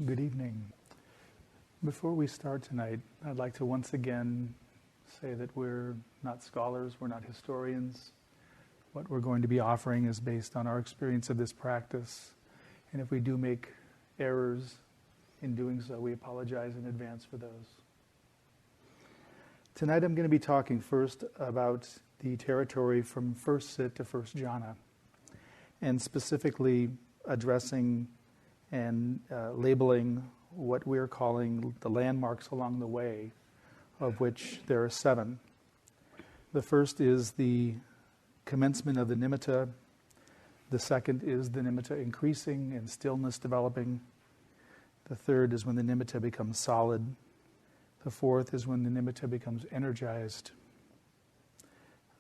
Good evening. Before we start tonight, I'd like to once again say that we're not scholars, we're not historians. What we're going to be offering is based on our experience of this practice. And if we do make errors in doing so, we apologize in advance for those. Tonight I'm going to be talking first about the territory from first sit to first jhana, and specifically addressing and labeling what we're calling the landmarks along the way, of which there are 7. The first is the commencement of the nimitta. The second is the nimitta increasing and stillness developing. The third is when the nimitta becomes solid. The fourth is when the nimitta becomes energized.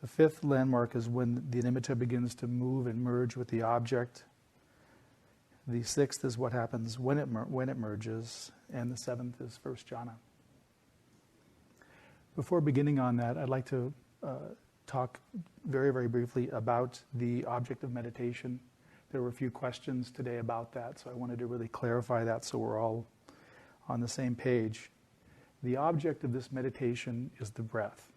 The fifth landmark is when the nimitta begins to move and merge with the object. The sixth is what happens when it merges, and the seventh is first jhana. Before beginning on that, I'd like to talk very, very briefly about the object of meditation. There were a few questions today about that, so I wanted to really clarify that so we're all on the same page. The object of this meditation is the breath.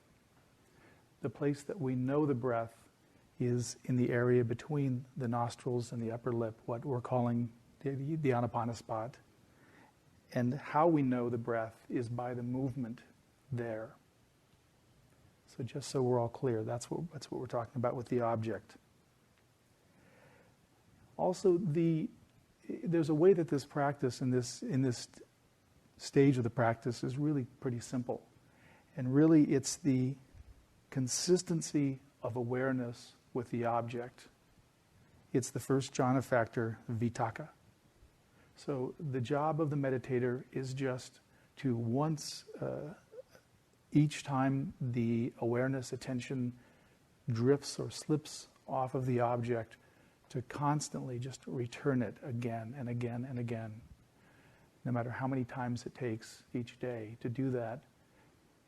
The place that we know the breath is in the area between the nostrils and the upper lip, what we're calling the Anapanasati. And how we know the breath is by the movement there. So just so we're all clear, that's what we're talking about with the object. Also, there's a way that this practice in this stage of the practice is really pretty simple. And really it's the consistency of awareness with the object. It's the first jhana factor, vitakka. So the job of the meditator is just to once, each time the awareness, attention drifts or slips off of the object, to constantly just return it again and again and again, no matter how many times it takes each day to do that.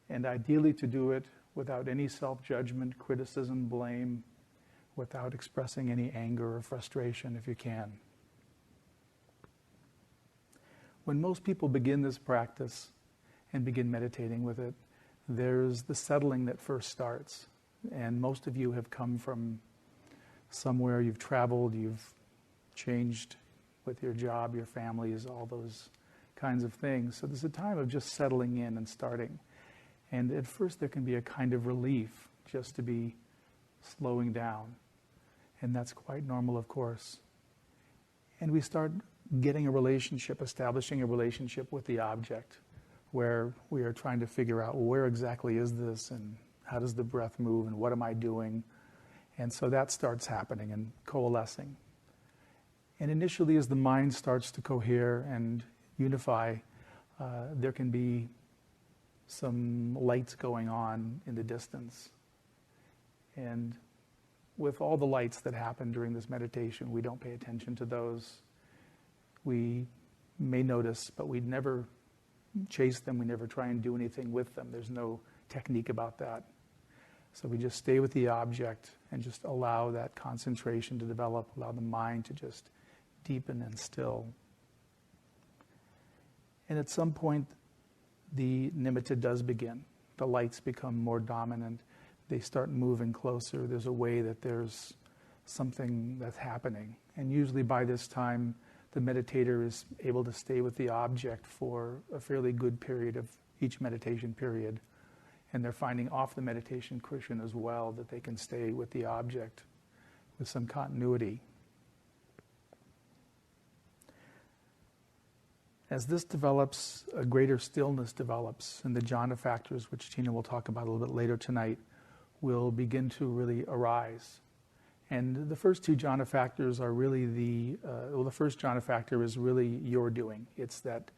And ideally to do it without any self-judgment, criticism, blame, without expressing any anger or frustration if you can. When most people begin this practice and begin meditating with it, there's the settling that first starts. And most of you have come from somewhere, you've traveled, you've changed with your job, your families, all those kinds of things. So there's a time of just settling in and starting. And at first there can be a kind of relief just to be slowing down. And that's quite normal, of course. And we start getting a relationship, establishing a relationship with the object, where we are trying to figure out, well, where exactly is this, and how does the breath move, and what am I doing? And so that starts happening and coalescing. And initially, as the mind starts to cohere and unify, there can be some lights going on in the distance. And with all the lights that happen during this meditation, we don't pay attention to those. We may notice, but we never chase them. We never try and do anything with them. There's no technique about that. So we just stay with the object and just allow that concentration to develop, allow the mind to just deepen and still. And at some point, the nimitta does begin. The lights become more dominant. They start moving closer. There's a way that there's something that's happening. And usually by this time, the meditator is able to stay with the object for a fairly good period of each meditation period. And they're finding off the meditation cushion as well that they can stay with the object with some continuity. As this develops, a greater stillness develops, and the jhana factors, which Tina will talk about a little bit later tonight, will begin to really arise. And the first two jhana factors are really the first jhana factor is really your doing. It's that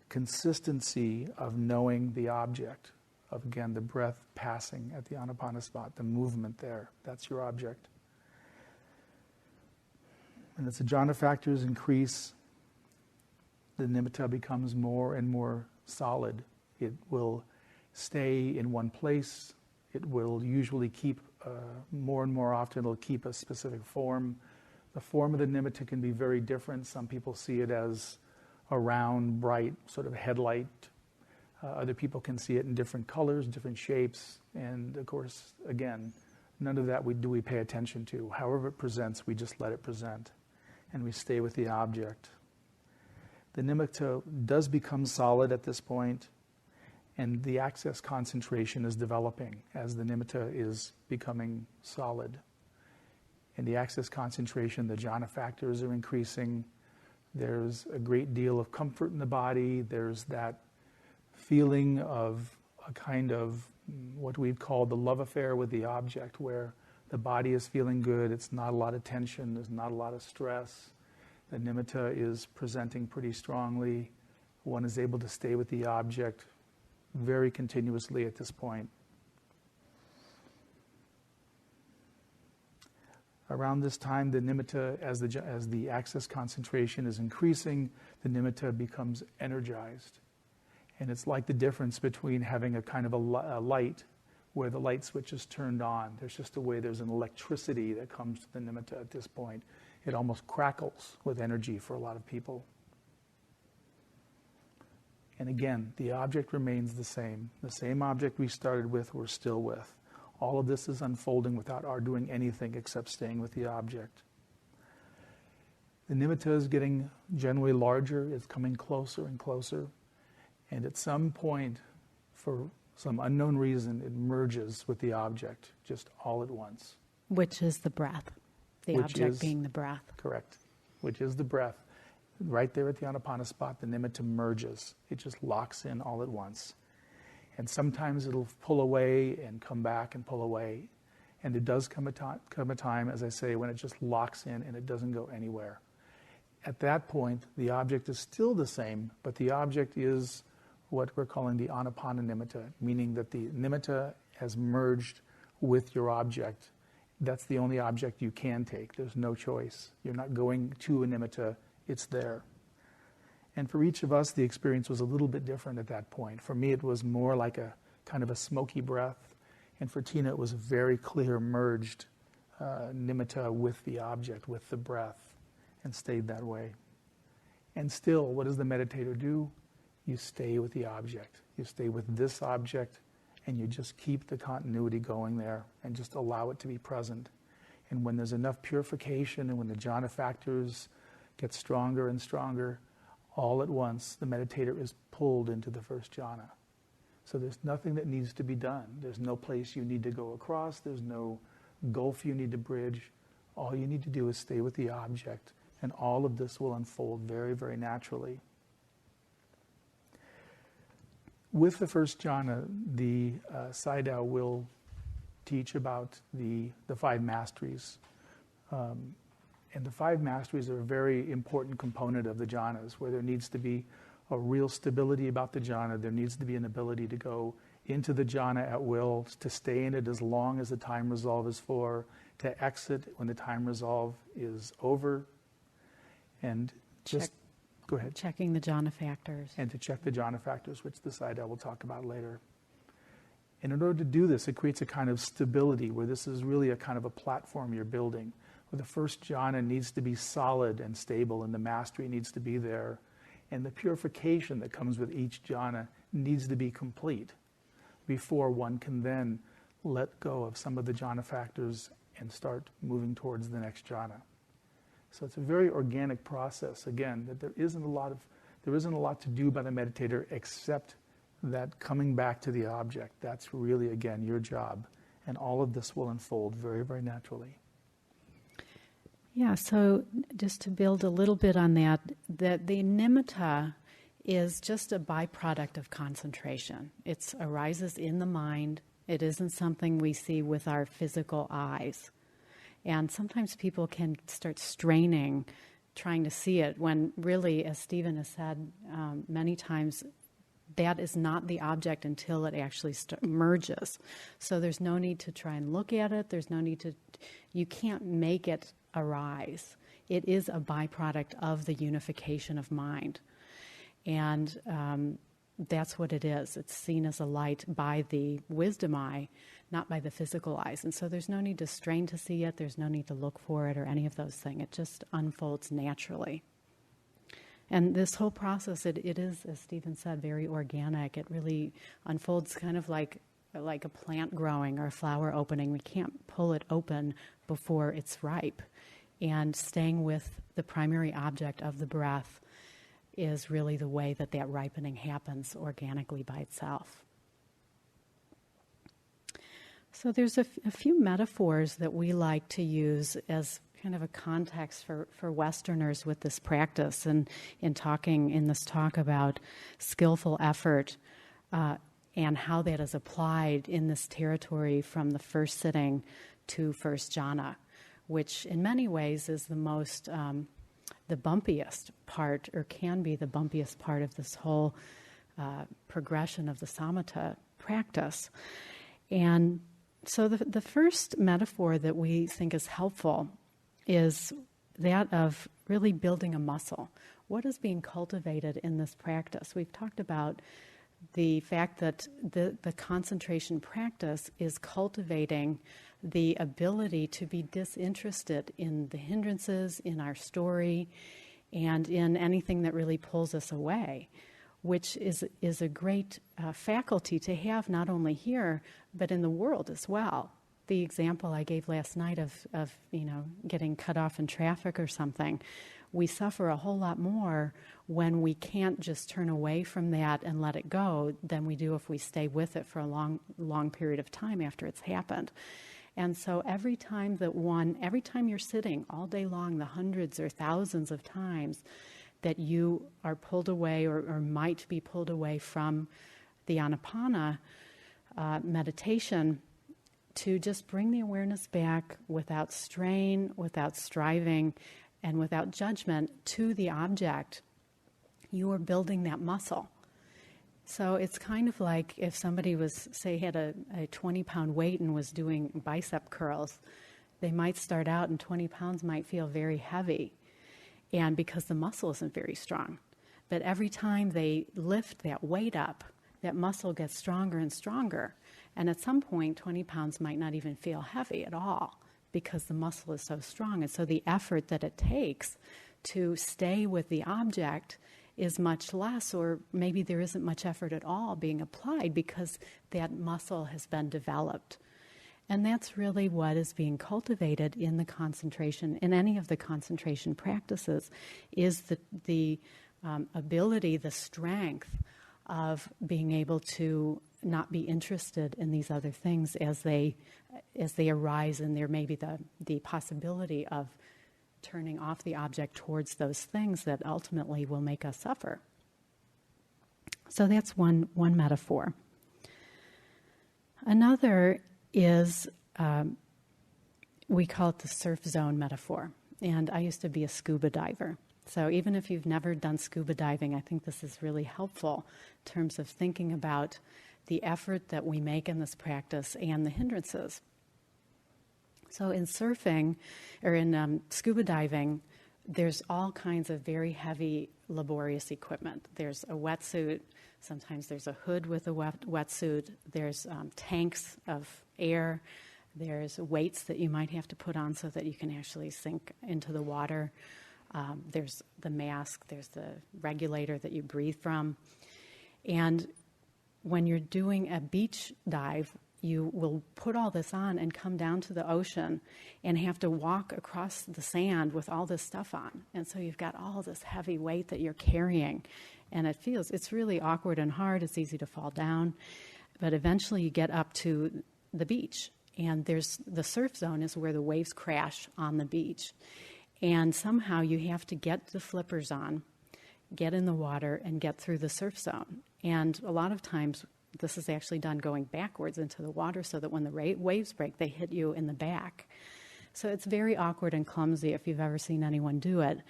consistency of knowing the object, of again the breath passing at the Anapanasati, the movement there. That's your object. And as the jhana factors increase, the nimitta becomes more and more solid. It will stay in one place. It will usually keep, more and more often, it'll keep a specific form. The form of the nimitta can be very different. Some people see it as a round, bright sort of headlight. Other people can see it in different colors, different shapes, and of course, again, none of that we pay attention to. However it presents, we just let it present, and we stay with the object. The nimitta does become solid at this point, and the access concentration is developing as the nimitta is becoming solid. In the access concentration, the jhana factors are increasing. There's a great deal of comfort in the body. There's that feeling of a kind of what we've called the love affair with the object, where the body is feeling good, it's not a lot of tension, there's not a lot of stress. The nimitta is presenting pretty strongly. One is able to stay with the object very continuously at this point. Around this time, the nimitta, as the access concentration is increasing, the nimitta becomes energized. And it's like the difference between having a kind of a light where the light switch is turned on. There's just a way there's an electricity that comes to the nimitta at this point. It almost crackles with energy for a lot of people. And again, the object remains the same. The same object we started with, we're still with. All of this is unfolding without our doing anything except staying with the object. The nimitta is getting generally larger. It's coming closer and closer. And at some point, for some unknown reason, it merges with the object just all at once. Which is the breath. The object being the breath. Correct. Which is the breath. Right there at the Anapana spot, the nimitta merges. It just locks in all at once. And sometimes it'll pull away and come back and pull away. And it does come a time, as I say, when it just locks in and it doesn't go anywhere. At that point, the object is still the same, but the object is what we're calling the Anapana nimitta, meaning that the nimitta has merged with your object. That's the only object you can take. There's no choice. You're not going to a nimitta. It's there. And for each of us, the experience was a little bit different at that point. For me, it was more like a kind of a smoky breath. And for Tina, it was a very clear merged nimitta with the object, with the breath, and stayed that way. And still, what does the meditator do? You stay with the object. You stay with this object, and you just keep the continuity going there and just allow it to be present. And when there's enough purification and when the jhana factors get stronger and stronger, all at once the meditator is pulled into the first jhana. So there's nothing that needs to be done. There's no place you need to go across. There's no gulf you need to bridge. All you need to do is stay with the object, and all of this will unfold very, very naturally. With the first jhana, the Snyder will teach about the 5 masteries. And the 5 masteries are a very important component of the jhanas, where there needs to be a real stability about the jhana. There needs to be an ability to go into the jhana at will, to stay in it as long as the time resolve is for, to exit when the time resolve is over, and just go ahead. Checking the jhana factors. And to check the jhana factors, which the Snyder will talk about later. And in order to do this, it creates a kind of stability where this is really a kind of a platform you're building, where the first jhana needs to be solid and stable, and the mastery needs to be there. And the purification that comes with each jhana needs to be complete before one can then let go of some of the jhana factors and start moving towards the next jhana. So it's a very organic process, again, that there isn't a lot to do by the meditator except that coming back to the object. That's really, again, your job. And all of this will unfold very, very naturally. Yeah, so just to build a little bit on that, the nimitta is just a byproduct of concentration. It arises in the mind. It isn't something we see with our physical eyes. And sometimes people can start straining, trying to see it, when really, as Stephen has said many times, that is not the object until it actually merges. So there's no need to try and look at it. There's no need to, you can't make it arise. It is a byproduct of the unification of mind. And that's what it is. It's seen as a light by the wisdom eye, not by the physical eyes. And so there's no need to strain to see it. There's no need to look for it or any of those things. It just unfolds naturally. And this whole process, it is, as Stephen said, very organic. It really unfolds kind of like a plant growing or a flower opening. We can't pull it open before it's ripe. And staying with the primary object of the breath is really the way that ripening happens organically by itself. So there's a few metaphors that we like to use as kind of a context for Westerners with this practice, and in this talk about skillful effort and how that is applied in this territory from the first sitting to first jhana, which in many ways is the most, the bumpiest part, or can be the bumpiest part of this whole progression of the samatha practice. And so the first metaphor that we think is helpful is that of really building a muscle. What is being cultivated in this practice? We've talked about the fact that the concentration practice is cultivating the ability to be disinterested in the hindrances, in our story, and in anything that really pulls us away, which is a great faculty to have not only here, but in the world as well. The example I gave last night of getting cut off in traffic or something, we suffer a whole lot more when we can't just turn away from that and let it go than we do if we stay with it for a long period of time after it's happened. And so every time you're sitting all day long, the hundreds or thousands of times that you are pulled away or might be pulled away from the Anapana meditation, to just bring the awareness back without strain, without striving, and without judgment to the object, you are building that muscle. So it's kind of like if somebody had a 20-pound weight and was doing bicep curls, they might start out and 20 pounds might feel very heavy, and because the muscle isn't very strong. But every time they lift that weight up, that muscle gets stronger and stronger. And at some point, 20 pounds might not even feel heavy at all because the muscle is so strong. And so the effort that it takes to stay with the object is much less, or maybe there isn't much effort at all being applied because that muscle has been developed. And that's really what is being cultivated in the concentration, in any of the concentration practices, is the ability, the strength of being able to not be interested in these other things as they arise, and there may be the possibility of turning off the object towards those things that ultimately will make us suffer. So that's one metaphor. Another is, we call it the surf zone metaphor. And I used to be a scuba diver. So even if you've never done scuba diving, I think this is really helpful in terms of thinking about the effort that we make in this practice and the hindrances. So in surfing, or in scuba diving, there's all kinds of very heavy, laborious equipment. There's a wetsuit. Sometimes there's a hood with a wetsuit. There's tanks of air. There's weights that you might have to put on so that you can actually sink into the water. There's the mask. There's the regulator that you breathe from. And when you're doing a beach dive, you will put all this on and come down to the ocean and have to walk across the sand with all this stuff on. And so you've got all this heavy weight that you're carrying. And it's really awkward and hard. It's easy to fall down. But eventually you get up to the beach. And the surf zone is where the waves crash on the beach. And somehow you have to get the flippers on, get in the water, and get through the surf zone. And a lot of times this is actually done going backwards into the water so that when the waves break, they hit you in the back. So it's very awkward and clumsy if you've ever seen anyone do it.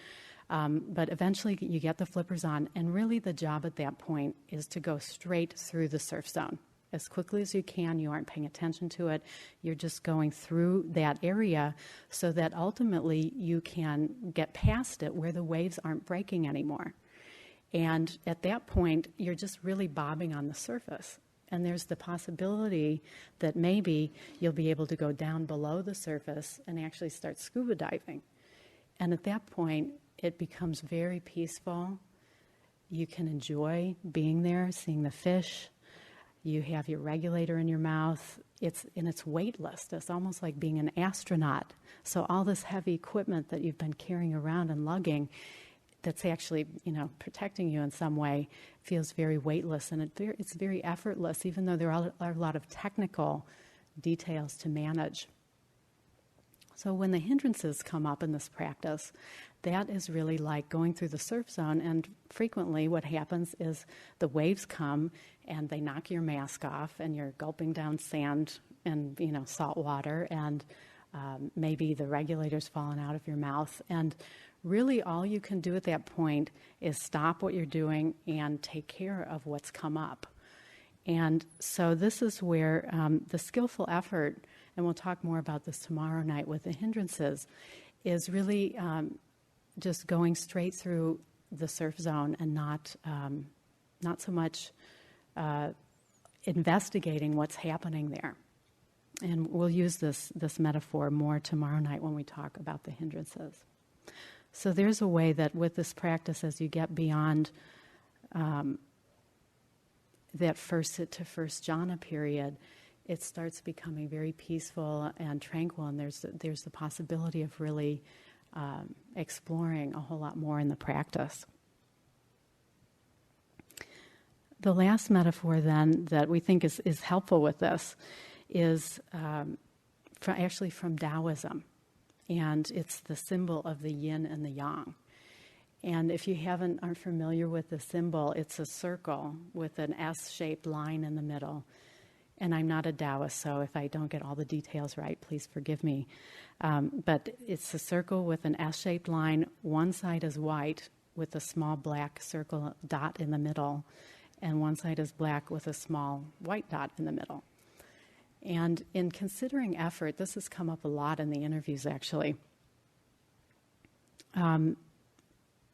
But eventually you get the flippers on, and really the job at that point is to go straight through the surf zone. As quickly as you can, you aren't paying attention to it. You're just going through that area so that ultimately you can get past it where the waves aren't breaking anymore. And at that point, you're just really bobbing on the surface. And there's the possibility that maybe you'll be able to go down below the surface and actually start scuba diving. And at that point, it becomes very peaceful. You can enjoy being there, seeing the fish. You have your regulator in your mouth. It's weightless. It's almost like being an astronaut. So all this heavy equipment that you've been carrying around and lugging, that's actually, protecting you in some way, feels very weightless, and it's very effortless, even though there are a lot of technical details to manage. So when the hindrances come up in this practice, that is really like going through the surf zone, and frequently what happens is the waves come and they knock your mask off, and you're gulping down sand and, salt water, and maybe the regulator's fallen out of your mouth, and really all you can do at that point is stop what you're doing and take care of what's come up. And so this is where the skillful effort, and we'll talk more about this tomorrow night with the hindrances, is really just going straight through the surf zone and not so much investigating what's happening there. And we'll use this metaphor more tomorrow night when we talk about the hindrances. So there's a way that with this practice, as you get beyond that first sit to first jhana period, it starts becoming very peaceful and tranquil, and there's the possibility of really exploring a whole lot more in the practice. The last metaphor then that we think is helpful with this is actually from Taoism. And it's the symbol of the yin and the yang. And if you aren't familiar with the symbol, it's a circle with an S-shaped line in the middle. And I'm not a Taoist, so if I don't get all the details right, please forgive me. But it's a circle with an S-shaped line. One side is white with a small black circle dot in the middle, and one side is black with a small white dot in the middle. And in considering effort, this has come up a lot in the interviews, actually.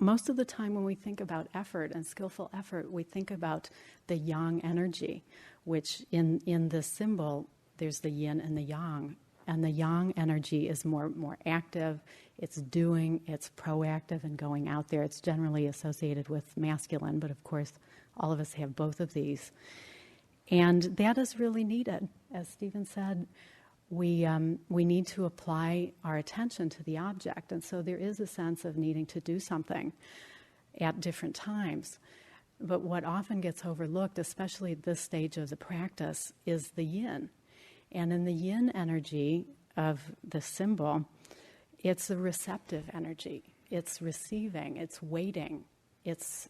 Most of the time when we think about effort and skillful effort, we think about the yang energy, which in this symbol, there's the yin and the yang. And the yang energy is more active, it's doing, it's proactive and going out there. It's generally associated with masculine, but of course, all of us have both of these. And that is really needed. As Stephen said, we need to apply our attention to the object. And so there is a sense of needing to do something at different times. But what often gets overlooked, especially at this stage of the practice, is the yin. And in the yin energy of the symbol, it's the receptive energy. It's receiving, it's waiting. It's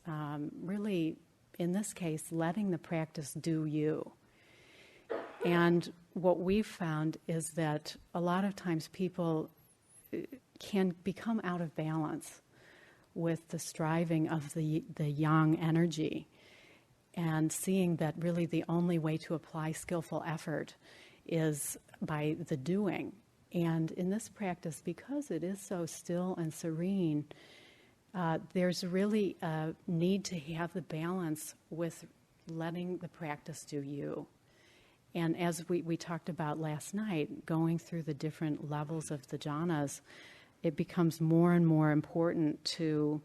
really, in this case, letting the practice do you. And what we've found is that a lot of times people can become out of balance with the striving of the yang energy, and seeing that really the only way to apply skillful effort is by the doing. And in this practice, because it is so still and serene, there's really a need to have the balance with letting the practice do you. And as we talked about last night, going through the different levels of the jhanas, it becomes more and more important to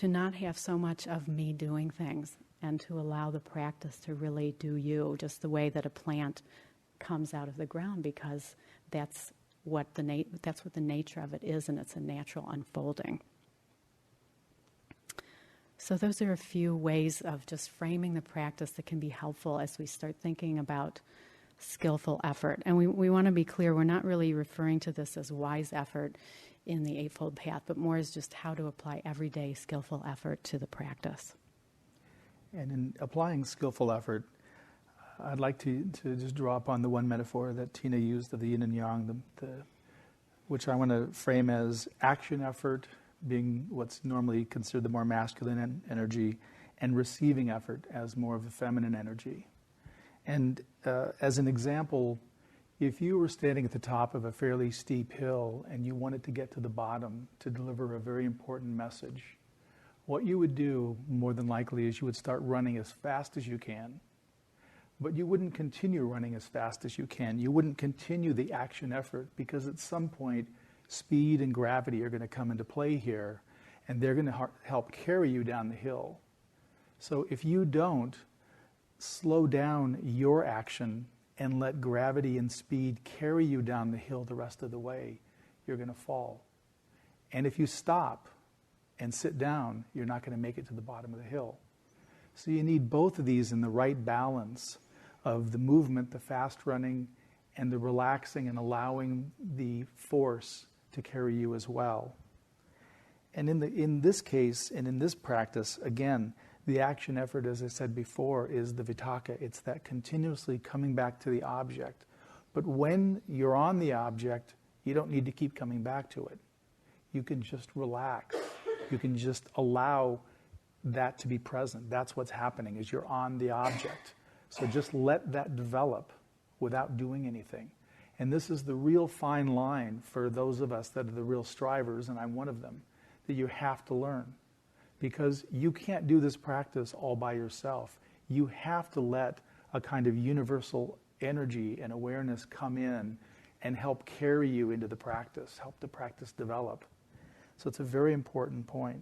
not have so much of me doing things, and to allow the practice to really do you, just the way that a plant comes out of the ground, because that's what the nature of it is, and it's a natural unfolding. So those are a few ways of just framing the practice that can be helpful as we start thinking about skillful effort. And we want to be clear, we're not really referring to this as wise effort in the Eightfold Path, but more as just how to apply everyday skillful effort to the practice. And in applying skillful effort, I'd like to just draw upon the one metaphor that Tina used of the yin and yang, which I want to frame as action effort being what's normally considered the more masculine energy, and receiving effort as more of a feminine energy. And as an example, If you were standing at the top of a fairly steep hill and you wanted to get to the bottom to deliver a very important message, what you would do more than likely is you would start running as fast as you can. But you wouldn't continue running as fast as you can. You wouldn't continue the action effort, because at some point speed and gravity are going to come into play here, and they're going to help carry you down the hill. So if you don't slow down your action and let gravity and speed carry you down the hill the rest of the way, you're going to fall. And if you stop and sit down, you're not going to make it to the bottom of the hill. So you need both of these in the right balance of the movement, the fast running, and the relaxing and allowing the force to carry you as well. And in this case, and in this practice, again, the action effort, as I said before, is the vitaka. It's that continuously coming back to the object. But when you're on the object, you don't need to keep coming back to it. You can just relax. You can just allow that to be present. That's what's happening, is you're on the object. So just let that develop without doing anything. And this is the real fine line for those of us that are the real strivers, and I'm one of them, that you have to learn. Because you can't do this practice all by yourself. You have to let a kind of universal energy and awareness come in and help carry you into the practice, help the practice develop. So it's a very important point.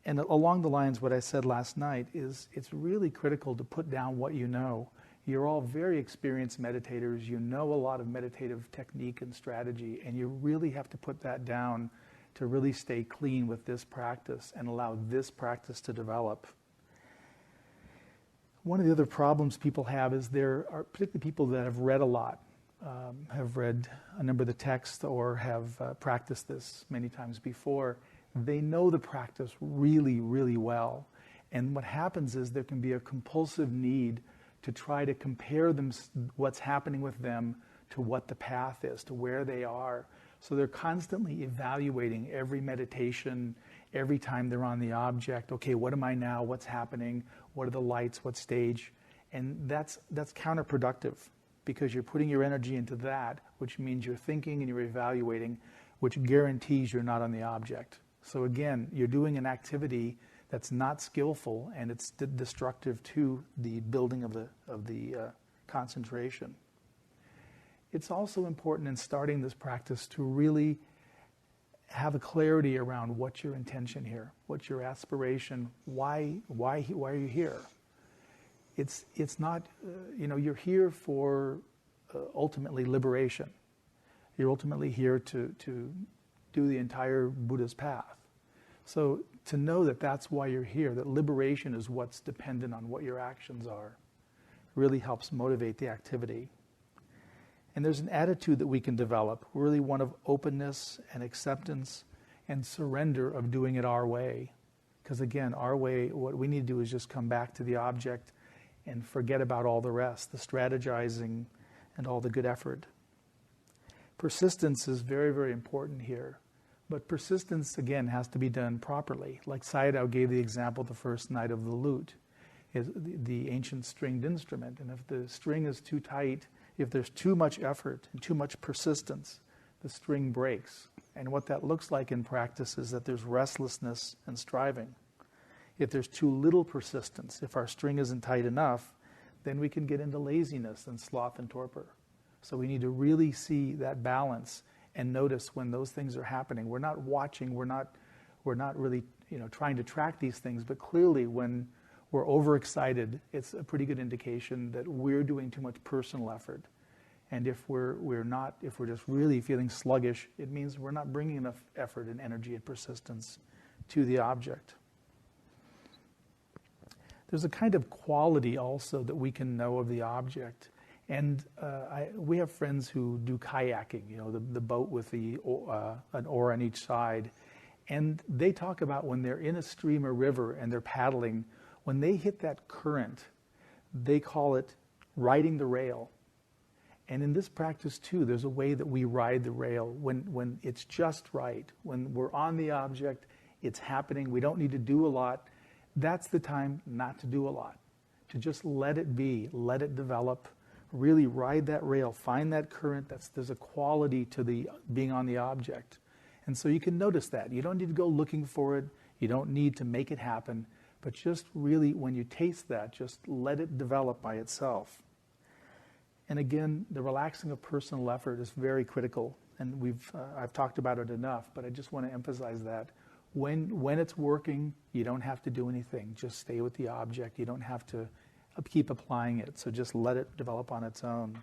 And along the lines, what I said last night is it's really critical to put down what you know. You're all very experienced meditators. You know a lot of meditative technique and strategy, and you really have to put that down to really stay clean with this practice and allow this practice to develop. One of the other problems people have is there are particularly people that have read a lot, have read a number of the texts or have practiced this many times before. They know the practice really, really well. And what happens is there can be a compulsive need to try to compare them, what's happening with them, to what the path is, to where they are. So they're constantly evaluating every meditation, every time they're on the object. Okay, what am I now? What's happening? What are the lights? What stage? And that's counterproductive, because you're putting your energy into that, which means you're thinking and you're evaluating, which guarantees you're not on the object. So again, you're doing an activity that's not skillful, and it's destructive to the building of the concentration. It's also important in starting this practice to really have a clarity around what's your intention here, what's your aspiration, why are you here? It's not, you're here for ultimately liberation. You're ultimately here to do the entire Buddha's path. So to know that that's why you're here, that liberation is what's dependent on what your actions are, really helps motivate the activity. And there's an attitude that we can develop, really one of openness and acceptance and surrender of doing it our way. Because again, our way, what we need to do is just come back to the object and forget about all the rest, the strategizing and all the good effort. Persistence is very, very important here. But persistence, again, has to be done properly. Like Sayadaw gave the example the first night of the lute, is the ancient stringed instrument. And if the string is too tight, if there's too much effort and too much persistence, the string breaks. And what that looks like in practice is that there's restlessness and striving. If there's too little persistence, if our string isn't tight enough, then we can get into laziness and sloth and torpor. So we need to really see that balance and notice when those things are happening. We're not watching, we're not really trying to track these things, but clearly when we're overexcited, it's a pretty good indication that we're doing too much personal effort. And if we're just really feeling sluggish, it means we're not bringing enough effort and energy and persistence to the object. There's a kind of quality also that we can know of the object. And we have friends who do kayaking, the boat with an oar on each side. And they talk about when they're in a stream or river and they're paddling, when they hit that current, they call it riding the rail. And in this practice too, there's a way that we ride the rail when it's just right, when we're on the object, it's happening, we don't need to do a lot. That's the time not to do a lot, to just let it be, let it develop, really ride that rail, find that current. There's a quality to the being on the object. And so you can notice that. You don't need to go looking for it. You don't need to make it happen. But just really, when you taste that, just let it develop by itself. And again, the relaxing of personal effort is very critical. And I've talked about it enough, but I just want to emphasize that. When it's working, you don't have to do anything. Just stay with the object. You don't have to keep applying it. So just let it develop on its own.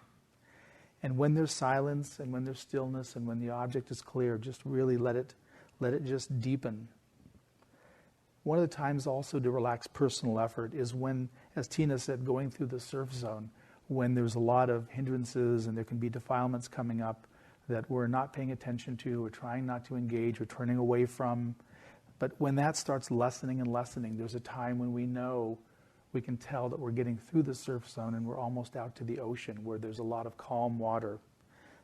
And when there's silence and when there's stillness and when the object is clear, just really let it just deepen. One of the times also to relax personal effort is when, as Tina said, going through the surf zone, when there's a lot of hindrances and there can be defilements coming up that we're not paying attention to, we're trying not to engage, we're turning away from. But when that starts lessening and lessening, there's a time when we can tell that we're getting through the surf zone and we're almost out to the ocean where there's a lot of calm water.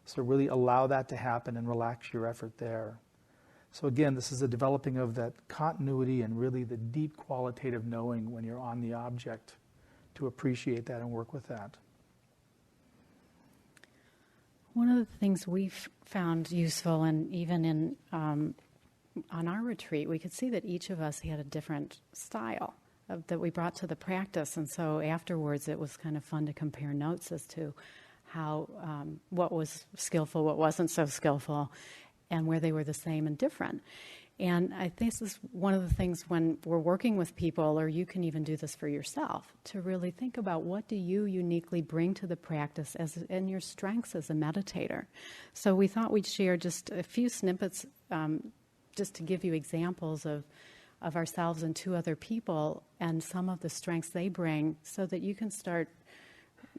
So really allow that to happen and relax your effort there. So again, this is a developing of that continuity and really the deep qualitative knowing when you're on the object to appreciate that and work with that. One of the things we've found useful, and even in on our retreat, we could see that each of us had a different style that we brought to the practice, and so afterwards it was kind of fun to compare notes as to how what was skillful, what wasn't so skillful, and where they were the same and different. And I think this is one of the things when we're working with people, or you can even do this for yourself, to really think about what do you uniquely bring to the practice and your strengths as a meditator. So we thought we'd share just a few snippets just to give you examples of ourselves and two other people and some of the strengths they bring so that you can start,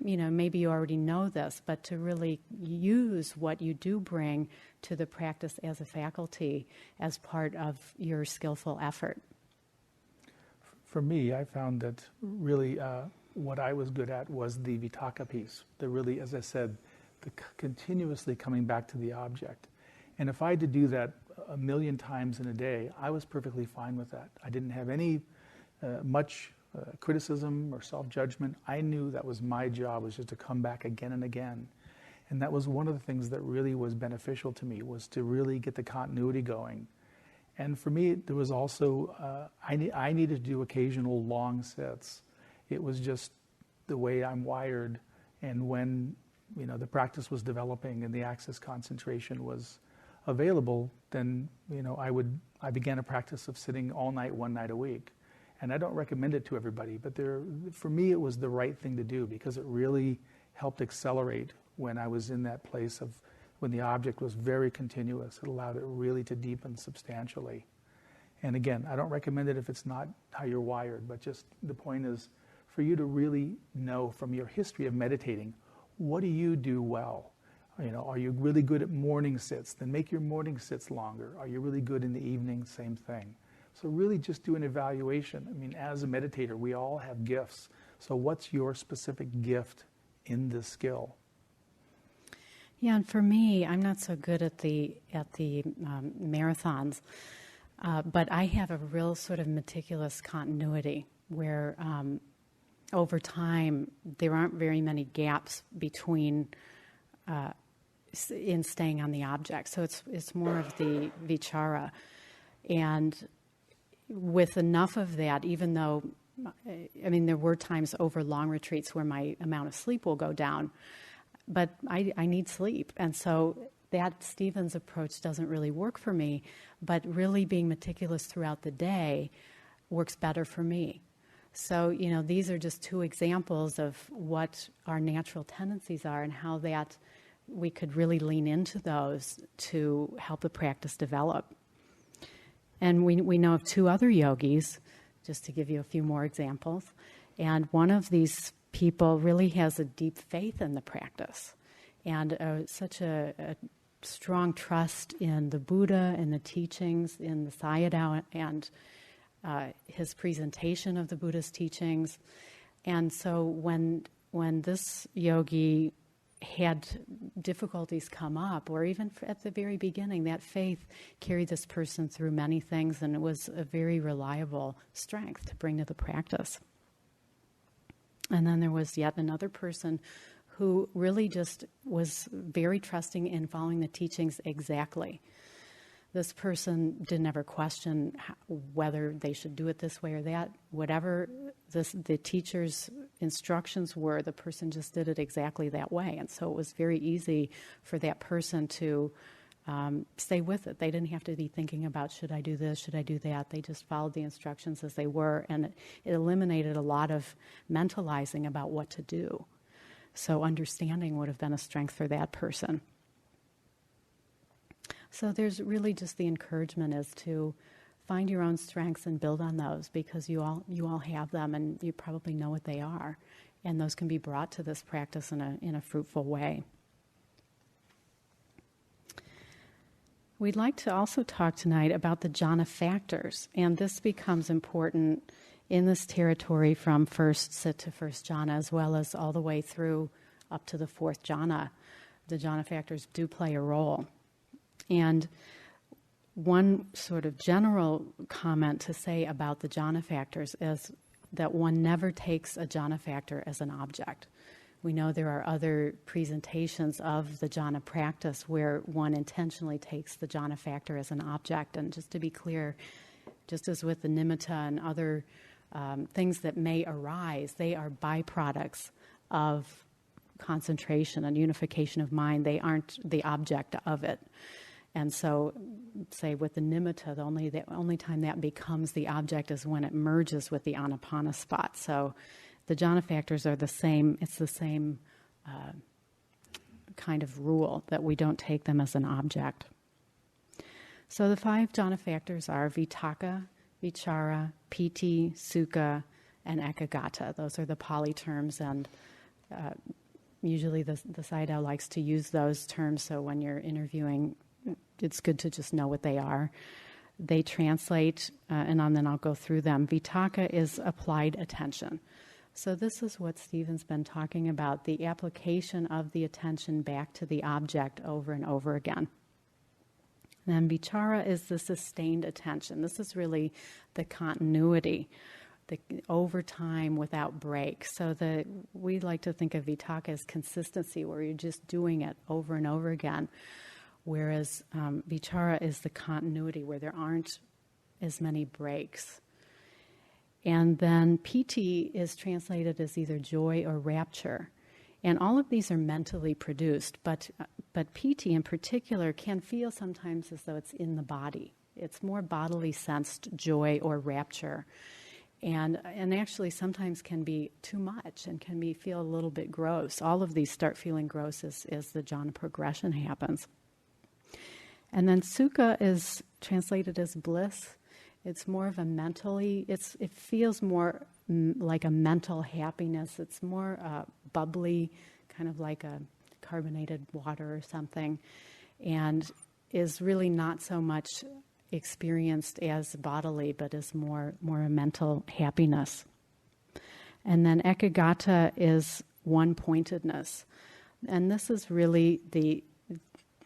maybe you already know this, but to really use what you do bring to the practice as a faculty as part of your skillful effort. For me, I found that really what I was good at was the vitaka piece. The really, as I said, the continuously coming back to the object. And if I had to do that a million times in a day, I was perfectly fine with that. I didn't have any much criticism or self-judgment. I knew that was my job, was just to come back again and again. And that was one of the things that really was beneficial to me, was to really get the continuity going. And for me, there was also, I needed to do occasional long sits. It was just the way I'm wired. And when, the practice was developing and the access concentration was available, then, I began a practice of sitting all night, one night a week. And I don't recommend it to everybody, but for me it was the right thing to do because it really helped accelerate when I was in that place of when the object was very continuous. It allowed it really to deepen substantially. And again, I don't recommend it if it's not how you're wired, but just the point is for you to really know from your history of meditating, what do you do well? Are you really good at morning sits? Then make your morning sits longer. Are you really good in the evening? Same thing. So really just do an evaluation. As a meditator, we all have gifts. So what's your specific gift in this skill? Yeah, and for me, I'm not so good at the marathons, but I have a real sort of meticulous continuity where over time there aren't very many gaps between in staying on the object. So it's more of the vichara, and with enough of that, even though, there were times over long retreats where my amount of sleep will go down, but I need sleep. And so that Stephen's approach doesn't really work for me, but really being meticulous throughout the day works better for me. So, these are just two examples of what our natural tendencies are and how that we could really lean into those to help the practice develop. And we know of two other yogis, just to give you a few more examples. And one of these people really has a deep faith in the practice and such a strong trust in the Buddha and the teachings, in the Sayadaw and his presentation of the Buddha's teachings. And so when this yogi had difficulties come up, or even at the very beginning, that faith carried this person through many things, and it was a very reliable strength to bring to the practice. And then there was yet another person who really just was very trusting in following the teachings exactly. This person didn't ever question whether they should do it this way or that. Whatever the teacher's instructions were, the person just did it exactly that way. And so it was very easy for that person to stay with it. They didn't have to be thinking about, should I do this, should I do that? They just followed the instructions as they were, and it eliminated a lot of mentalizing about what to do. So understanding would have been a strength for that person. So there's really just the encouragement is to find your own strengths and build on those, because you all have them and you probably know what they are, and those can be brought to this practice in a fruitful way. We'd like to also talk tonight about the jhana factors, and this becomes important in this territory from first sit to first jhana, as well as all the way through up to the fourth jhana. The jhana factors do play a role. And one sort of general comment to say about the jhana factors is that one never takes a jhana factor as an object. We know there are other presentations of the jhana practice where one intentionally takes the jhana factor as an object. And just to be clear, just as with the nimitta and other things that may arise, they are byproducts of concentration and unification of mind. They aren't the object of it. And so, say with the nimitta, the only time that becomes the object is when it merges with the anapana spot. So the jhana factors are the same. It's the same kind of rule that we don't take them as an object. So the 5 jhana factors are vitakka, vichara, piti, sukha, and ekagata. Those are the Pali terms, and usually the Sayadaw likes to use those terms, so when you're interviewing, it's good to just know what they are. They translate, and then I'll go through them. Vitakka is applied attention. So this is what Stephen's been talking about, the application of the attention back to the object over and over again. Then vichara is the sustained attention. This is really the continuity, the over time without break. So we like to think of vitakka as consistency, where you're just doing it over and over again. Whereas vichara is the continuity, where there aren't as many breaks. And then piti is translated as either joy or rapture. And all of these are mentally produced, but piti in particular can feel sometimes as though it's in the body. It's more bodily sensed joy or rapture. And actually sometimes can be too much and can feel a little bit gross. All of these start feeling gross as the jhana progression happens. And then sukha is translated as bliss. It's more of a it feels more like a mental happiness. It's more bubbly, kind of like a carbonated water or something, and is really not so much experienced as bodily, but is more a mental happiness. And then ekagata is one-pointedness. And this is really the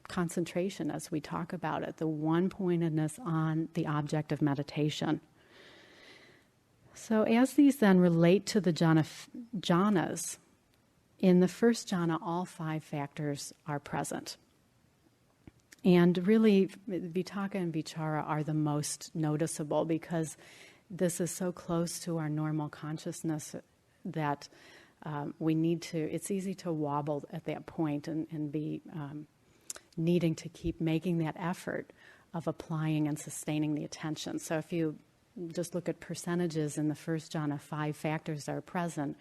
concentration as we talk about it, the one-pointedness on the object of meditation. So as these then relate to the jhanas, in the first jhana, all 5 factors are present. And really, vitakka and vichara are the most noticeable, because this is so close to our normal consciousness that it's easy to wobble at that point and be needing to keep making that effort of applying and sustaining the attention. So if you just look at percentages in the first jhana, 5 factors are present.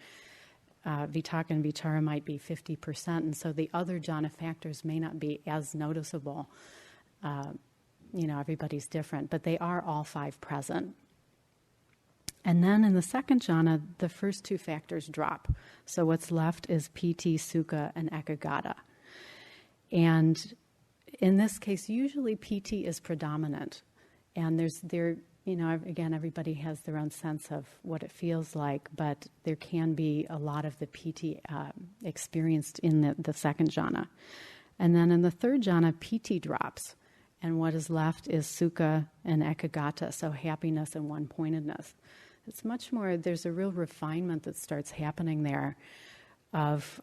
Vitakka and vichara might be 50%, and so the other jhana factors may not be as noticeable. Everybody's different, but they are all 5 present. And then in the second jhana, the first 2 factors drop. So what's left is piti, sukha, and ekagata. And in this case, usually piti is predominant. And again, everybody has their own sense of what it feels like, but there can be a lot of the piti experienced in the second jhana. And then in the third jhana, piti drops. And what is left is sukha and ekagata, so happiness and one-pointedness. It's much more, there's a real refinement that starts happening there of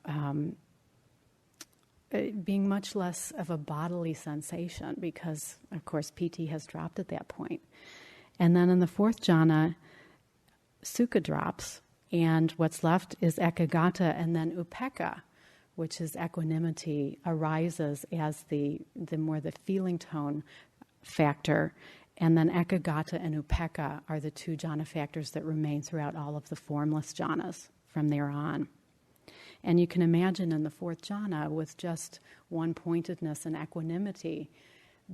being much less of a bodily sensation because, of course, PT has dropped at that point. And then in the fourth jhana, sukha drops, and what's left is ekagata, and then upekkha, which is equanimity, arises as the more the feeling tone factor. And then ekagata and upekkha are the two jhana factors that remain throughout all of the formless jhanas from there on. And you can imagine in the fourth jhana, with just one pointedness and equanimity,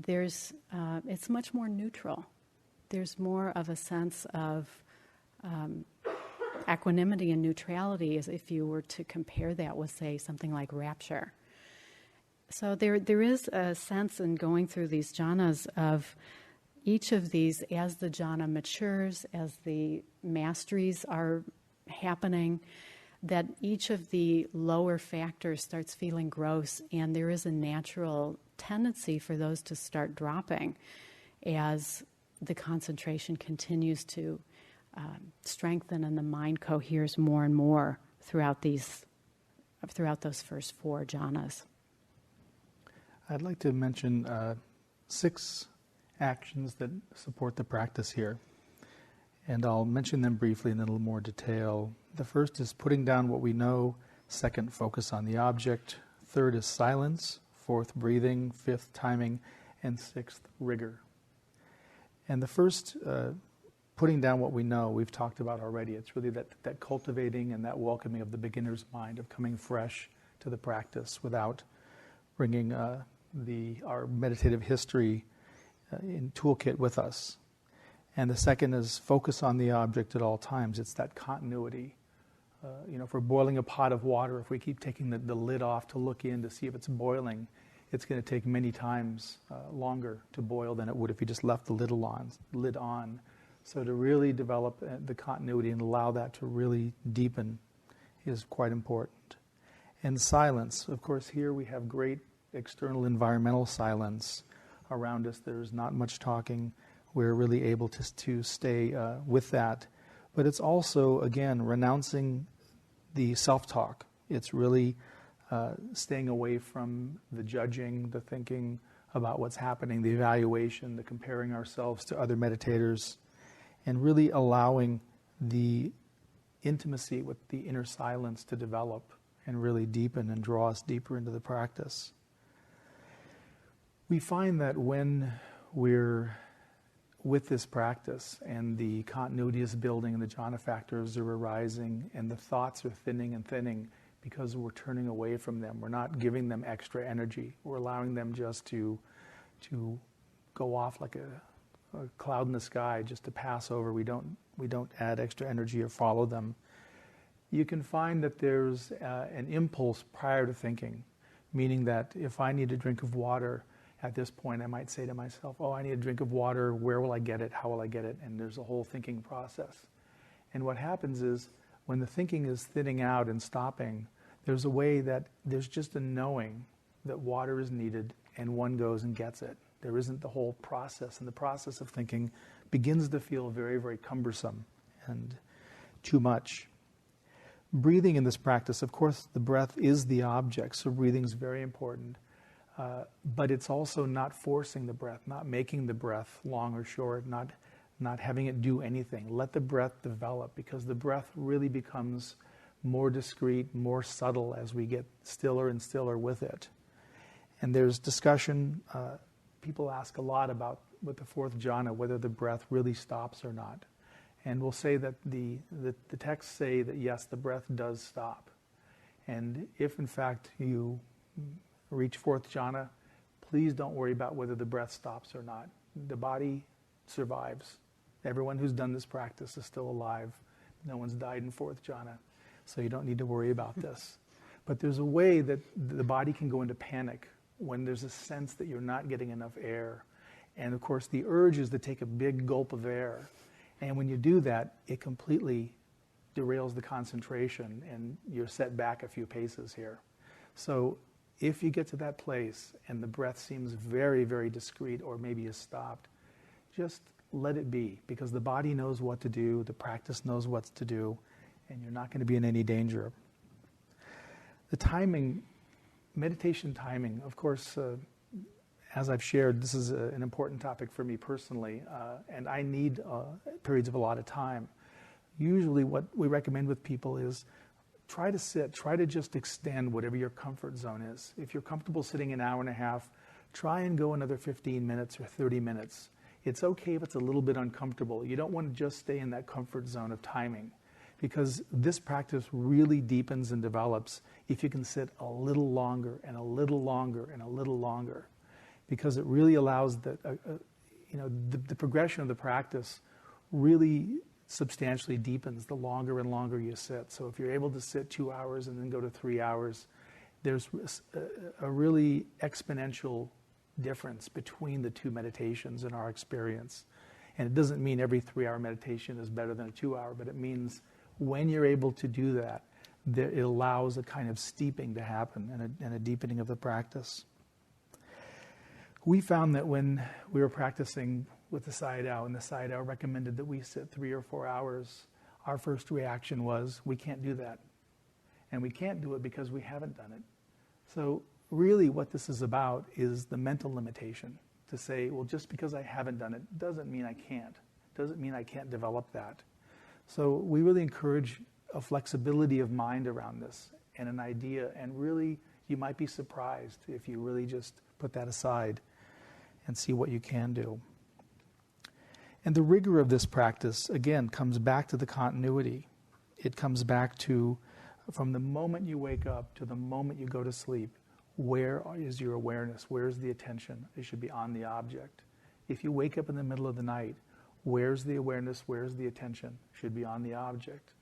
it's much more neutral. There's more of a sense of equanimity and neutrality, as if you were to compare that with, say, something like rapture. So there is a sense in going through these jhanas of each of these, as the jhana matures, as the masteries are happening, that each of the lower factors starts feeling gross, and there is a natural tendency for those to start dropping as the concentration continues to strengthen and the mind coheres more and more throughout those first four jhanas. I'd like to mention 6 actions that support the practice here. And I'll mention them briefly in a little more detail. The first is putting down what we know. Second, focus on the object. Third is silence. Fourth, breathing. Fifth, timing. And sixth, rigor. And the first, putting down what we know, we've talked about already. It's really that cultivating and that welcoming of the beginner's mind, of coming fresh to the practice without bringing our meditative history in toolkit with us. And the second is focus on the object at all times. It's that continuity. If we're boiling a pot of water, if we keep taking the lid off to look in to see if it's boiling, it's going to take many times longer to boil than it would if you just left the lid on. So to really develop the continuity and allow that to really deepen is quite important. And silence. Of course, here we have great external environmental silence around us. There's not much talking. We're really able to stay with that. But it's also, again, renouncing the self-talk. It's really staying away from the judging, the thinking about what's happening, the evaluation, the comparing ourselves to other meditators, and really allowing the intimacy with the inner silence to develop and really deepen and draw us deeper into the practice. We find that when we're with this practice and the continuity is building and the jhana factors are arising and the thoughts are thinning because we're turning away from them. We're not giving them extra energy. We're allowing them just to go off like a cloud in the sky, just to pass over. We don't add extra energy or follow them. You can find that there's an impulse prior to thinking, meaning that if I need a drink of water, at this point I might say to myself, I need a drink of water, where will I get it, how will I get it? And there's a whole thinking process. And what happens is, when the thinking is thinning out and stopping, there's a way that there's just a knowing that water is needed and one goes and gets it. There isn't the whole process, and the process of thinking begins to feel very, very cumbersome and too much. Breathing in this practice, of course, the breath is the object, so breathing is very important. But it's also not forcing the breath, not making the breath long or short, not having it do anything. Let the breath develop, because the breath really becomes more discreet, more subtle as we get stiller and stiller with it. And there's discussion, people ask a lot about, with the fourth jhana, whether the breath really stops or not. And we'll say that the texts say that yes, the breath does stop. And if in fact you reach fourth jhana, please don't worry about whether the breath stops or not. The body survives. Everyone who's done this practice is still alive. No one's died in fourth jhana, so you don't need to worry about this. But there's a way that the body can go into panic when there's a sense that you're not getting enough air. And of course, the urge is to take a big gulp of air. And when you do that, it completely derails the concentration, and you're set back a few paces here. So if you get to that place and the breath seems very, very discreet or maybe is stopped, just let it be, because the body knows what to do, the practice knows what to do, and you're not going to be in any danger. The timing meditation timing, of course, as I've shared, this is an important topic for me personally, and I need periods of a lot of time. Usually what we recommend with people is try to sit, try to just extend whatever your comfort zone is. If you're comfortable sitting an hour and a half, try and go another 15 minutes or 30 minutes. It's okay if it's a little bit uncomfortable. You don't want to just stay in that comfort zone of timing, because this practice really deepens and develops if you can sit a little longer and a little longer and a little longer, because it really allows the progression of the practice really substantially deepens the longer and longer you sit. So if you're able to sit 2 hours and then go to 3 hours, there's a really exponential difference between the two meditations in our experience. And it doesn't mean every 3-hour meditation is better than a 2-hour, but it means when you're able to do that, it allows a kind of steeping to happen and a deepening of the practice. We found that when we were practicing with the Sayadaw, and the Sayadaw recommended that we sit 3 or 4 hours, our first reaction was, we can't do that. And we can't do it because we haven't done it. So really what this is about is the mental limitation, to say, well, just because I haven't done it doesn't mean I can't. Doesn't mean I can't develop that. So we really encourage a flexibility of mind around this and an idea, and really you might be surprised if you really just put that aside and see what you can do. And the rigor of this practice, again, comes back to the continuity. It comes back to, from the moment you wake up to the moment you go to sleep, where is your awareness? Where's the attention? It should be on the object. If you wake up in the middle of the night, where's the awareness? Where's the attention? Should be on the object.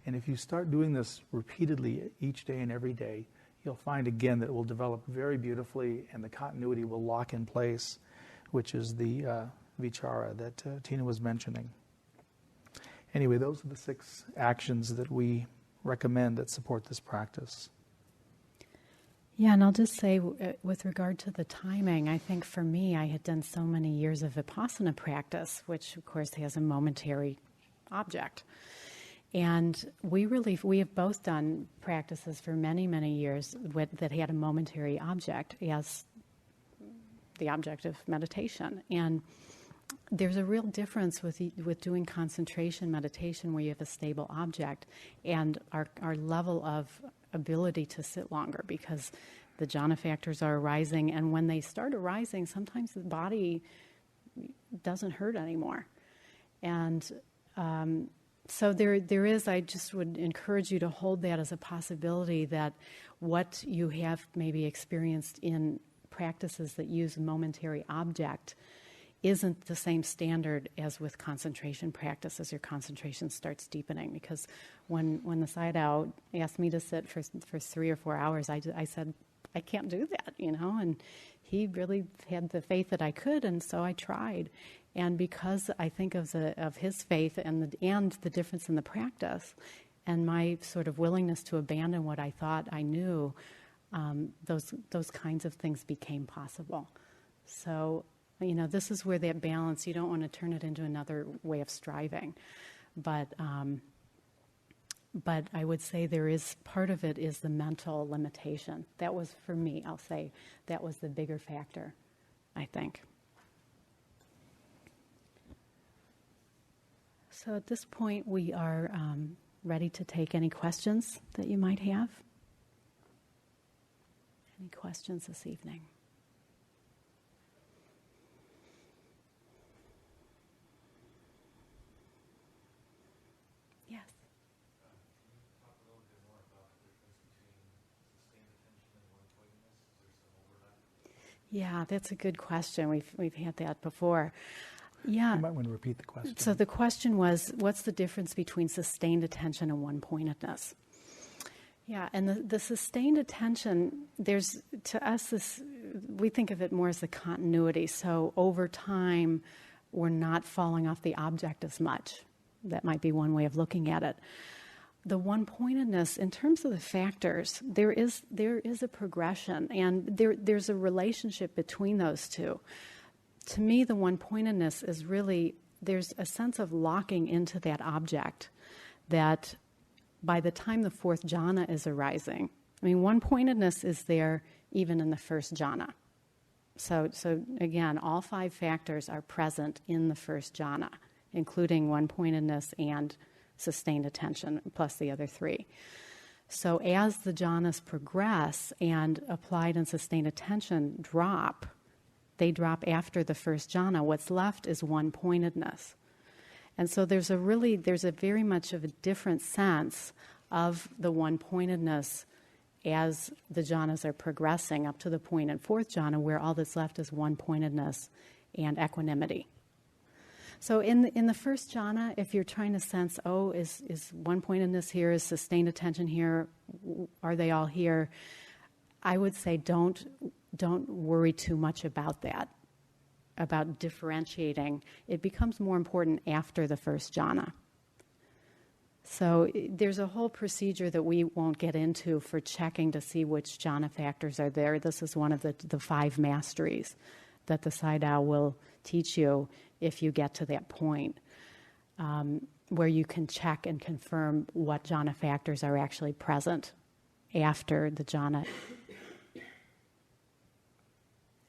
And if you start doing this repeatedly each day and every day, you'll find again that it will develop very beautifully and the continuity will lock in place, which is the vichara that Tina was mentioning. Anyway, those are the 6 actions that we recommend that support this practice. Yeah, and I'll just say, with regard to the timing, I think for me, I had done so many years of Vipassana practice, which of course has a momentary object. And we have both done practices for many, many years that had a momentary object as the object of meditation. And there's a real difference with doing concentration meditation where you have a stable object and our level of ability to sit longer, because the jhana factors are arising, and when they start arising, sometimes the body doesn't hurt anymore. And so there is, I just would encourage you to hold that as a possibility, that what you have maybe experienced in practices that use a momentary object isn't the same standard as with concentration practice as your concentration starts deepening. Because when the Sayadaw asked me to sit for 3 or 4 hours, I said, I can't do that, and he really had the faith that I could, and so I tried. And because I think of his faith and the difference in the practice and my sort of willingness to abandon what I thought I knew, those kinds of things became possible. So, this is where that balance, you don't want to turn it into another way of striving. But I would say there is, part of it is the mental limitation. That was, for me, I'll say, that was the bigger factor, I think. So at this point, we are ready to take any questions that you might have. Any questions this evening? Yes. Can you talk a little bit more about the difference between sustained attention and one-pointedness? Is there some overlap? Yeah, that's a good question. We've had that before. Yeah. You might want to repeat the question. So the question was, what's the difference between sustained attention and one-pointedness? Yeah, and the sustained attention, to us, we think of it more as the continuity. So over time, we're not falling off the object as much. That might be one way of looking at it. The one-pointedness, in terms of the factors, there is a progression, and there's a relationship between those two. To me, the one-pointedness is really, there's a sense of locking into that object that by the time the 4th jhana is arising, one-pointedness is there even in the first jhana. So again, all 5 factors are present in the first jhana, including one-pointedness and sustained attention, plus the other 3. So as the jhanas progress and applied and sustained attention drop, they drop after the first jhana. What's left is one-pointedness. And so there's a very much of a different sense of the one-pointedness as the jhanas are progressing up to the point in 4th jhana where all that's left is one-pointedness and equanimity. So in the first jhana, if you're trying to sense, is one-pointedness here, is sustained attention here, are they all here? I would say don't worry too much about that, about differentiating. It becomes more important after the first jhana. So there's a whole procedure that we won't get into for checking to see which jhana factors are there. This is one of the 5 masteries that the Sayadaw will teach you if you get to that point, where you can check and confirm what jhana factors are actually present after the jhana